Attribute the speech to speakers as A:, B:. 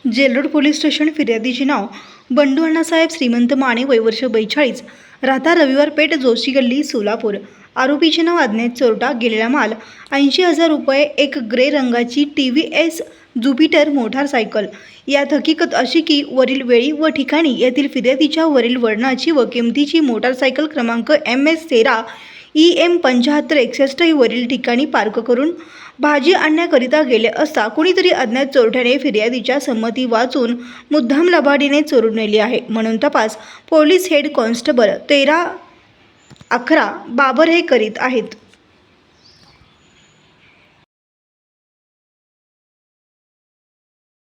A: Jail Road police station फिर्यादीचे नाव बंडू अण्णासाहेब श्रीमंत माने, वय वर्ष 42, राहता रविवार पेठ, जोशी गल्ली, सोलापूर। आरोपीचे नाव अज्ञात चोरटा, गेलेला माल 80,000 रुपये, एक ग्रे रंगाची TVS ज्युपिटर मोटारसायकल। यात हकीकत अशी की वरील वेळी व ठिकाणी येथील फिर्यादीच्या वरील वर्णाची व किमतीची मोटारसायकल क्रमांक MS13 EM 7561 ही वरील ठिकाणी पार्क करून भाजी आणण्याकरिता गेले असता कुणीतरी अज्ञात चोरट्याने फिर्यादीच्या संमती वाचून मुद्दाम लबाडीने चोरून नेली आहे, म्हणून तपास पोलीस हेड कॉन्स्टेबल 1311 बाबर हे करीत आहेत।